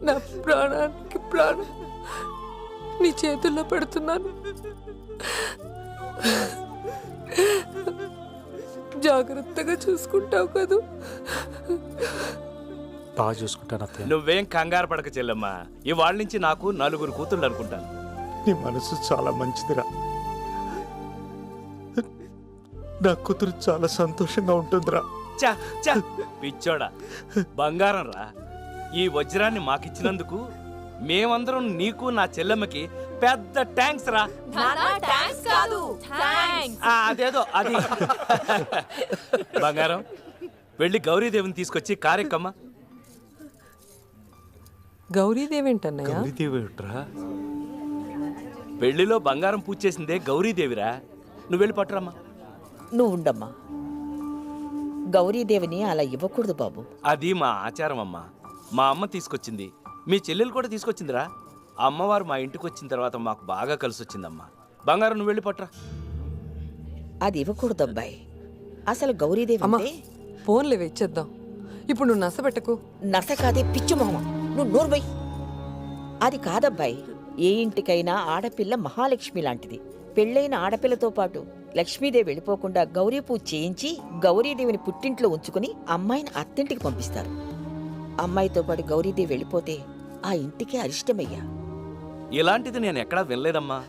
నా ప్రాణానికి ప్రాణం నీ చేతుల్లో పెడుతున్నాను. జాగ్రత్తగా చూసుకుంటావు కదూ? బాగా చూసుకుంటాను అత్తయ్య. నువ్వేం కంగారు పడక చెల్లమ్మా. ఇవాళ నుంచి నాకు 4 కూతుళ్ళు అనుకుంటాను. నీ మనసు చాలా మంచిదిరా. నా కూతురు చాలా సంతోషంగా ఉంటుందిరా. చా చా పిచ్చోడా, బంగారం రా. ఈ వజ్రాన్ని మాకిచ్చినందుకు మేమందరం నీకు నా చెల్లెమ్మకి పెద్ద థ్యాంక్స్ రా. అదేదో అది బంగారం, వెళ్ళి గౌరీదేవిని తీసుకొచ్చి కారెక్కమ్మా. గౌరీదేవి ఏంటన్నయ్య? గౌరీదేవిట్రా? పెళ్లిలో బంగారం పూజ చేసిందే గౌరీదేవిరా. నువ్వు వెళ్ళి పట్టురమ్మా. నువ్వు ఉండమ్మా. గౌరీదేవిని అలా ఇవ్వకూడదు బాబు. అది మా ఆచారం అమ్మా. మా అమ్మ తీసుకొచ్చింది, మీ చెల్లెలు కూడా తీసుకొచ్చిందిరా. అమ్మవారు మా ఇంటికి వచ్చిన తర్వాత మాకు బాగా కలిసి వచ్చిందమ్మా. బంగారం నువ్వు వెళ్ళి పట్టురా. అది ఇవ్వకూడదు అబ్బాయి. అసలు గౌరీదేవి అమ్మా ఫోన్లే ఇచ్చేద్దాం. ఇప్పుడు నువ్వు నసపెట్టకు. నస కాదే పిచ్చు మామ, నువ్వు నోర్మై. అది కాదబ్బాయి. ఏ ఇంటికైనా ఆడపిల్ల మహాలక్ష్మి లాంటిది. పెళ్ళైన ఆడపిల్లతో పాటు లక్ష్మీదేవి వెళ్ళిపోకుండా గౌరీ పూజ చేయించి గౌరీదేవిని పుట్టింట్లో ఉంచుకుని అమ్మాయిని అత్తింటికి పంపిస్తారు. అమ్మాయితో పాటు గౌరీదేవి వెళ్ళిపోతే ఆ ఇంటికే అరిష్టమయ్యా. ఇలాంటిది నేను ఎక్కడా వినలేదమ్మా.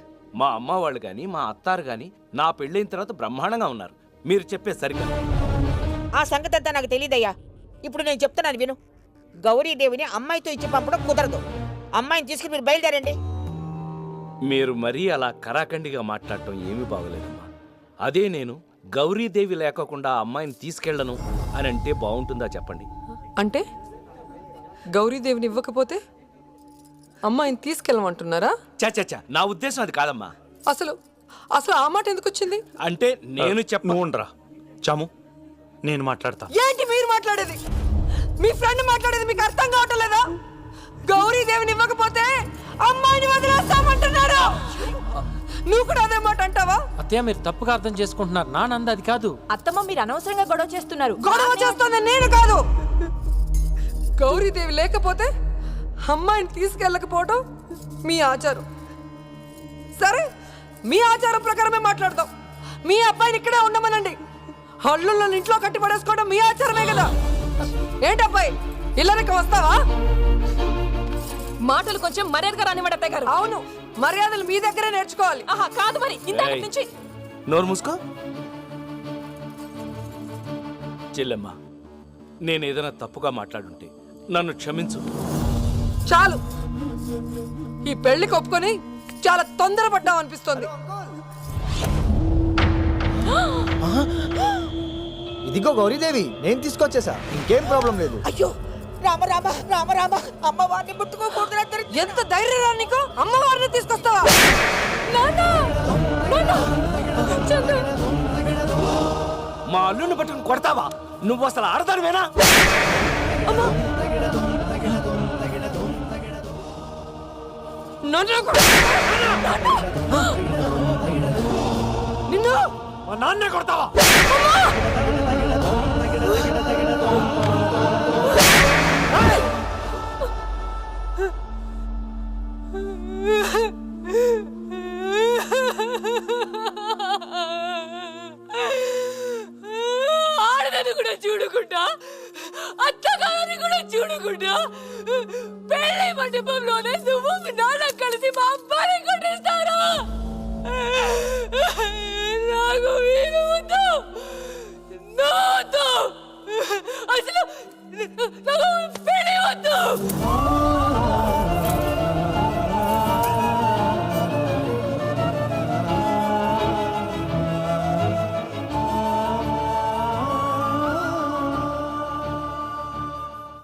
మా అమ్మ వాళ్ళు కానీ మా అత్తారు కానీ నా పెళ్ళైన తర్వాత బ్రహ్మాండంగా ఉన్నారు. మీరు చెప్పే సరిగ్గా. ఆ సంగతి అంతా నాకు తెలియదయ్యా. ఇప్పుడు నేను చెప్తున్నాను విను. గౌరీదేవిని అమ్మాయితో ఇచ్చి పంపడం కుదరదు. అమ్మాయిని తీసుకుని మీరు బయలుదేరండి. మీరు మరీ అలా కరాఖండిగా మాట్లాడటం ఏమీ బాగోలేదమ్మా. అదే నేను గౌరీదేవి లేకోకుండా ఆ అమ్మాయిని తీసుకెళ్లను అని అంటే బాగుంటుందా చెప్పండి? అంటే గౌరీదేవిని ఇవ్వకపోతే అమ్మాయిని తీసుకెళ్ళమంటున్నారా? చచ్చా, నా ఉద్దేశం అది కాదమ్మా. అసలు ఆ మాట ఎందుకు వచ్చింది? అంటే నేను నువ్వుండ్రా చాము, నేను మాట్లాడతా. ఏంటి మీరు మాట్లాడేది? మీ ఫ్రెండ్ మాట్లాడేది మీకు అర్థం కావటం లేదా? గౌరీదేవిని ఇవ్వకపోతే అమ్మాయిని వదిలేస్తామంటున్నారు. నువ్వు కూడా అదే మాట అంటావా? అత్తయ్య మీరు తప్పుగా అర్థం చేసుకుంటున్నారు. నానంద అది కాదు. అత్తమ్మ మీరు అనవసరంగా గొడవ చేస్తున్నారు. గొడవ చేస్తుంది నేను కాదు. గౌరీదేవి లేకపోతే అమ్మాయిని తీసుకెళ్ళకపోవటం మీ ఆచారం. సరే, మీ ఆచారం ప్రకారమే మాట్లాడదాం. మీ అబ్బాయిని ఇక్కడే ఉండమనండి. హల్లుల్లో ఇంట్లో కట్టి పడేసుకోవడం మీ ఆచారమే కదా. ఏంటబ్బాయి, ఇళ్ళకి వస్తావా? మాటలు కొంచెం మర్యాదగా రానివ్వండి అత్తయ్య గారు. అవును, మర్యాదలు మీ దగ్గరే నేర్చుకోవాలి. ఆహా కాదు మరి, ఇందాక నుంచి. నోరు మూసుకో. చెల్లెమ్మా, నేనేదైనా తప్పుగా మాట్లాడుంటే నన్ను క్షమించు. చాలు, ఈ పెళ్లికి ఒప్పుకొని చాలా తొందరపడ్డాం అనిపిస్తోంది. ఇదిగో గౌరీదేవి, నేను తీసుకొచ్చేసా. ఇంకేం ప్రాబ్లం లేదు. అయ్యో రామ రామ రామ రామ, అమ్మవారిని ముట్టుకోకూడదు. ఎంత ధైర్యం నీకు? అమ్మవారిని తీసుకొస్తావా? మా అల్లుని పట్టుకుని కొడతావా? నువ్వు అసలు ఆడదానివేనా? నిన్ను మా నాన్నే కొడతావా? ఆడదని కూడా చూడకుండా, అత్తగారిని కూడా చూడకుండా పెళ్లి మండపంలోనే నువ్వు నాన్న కలిసి మా అబ్బాయిని కొట్టిస్తారా?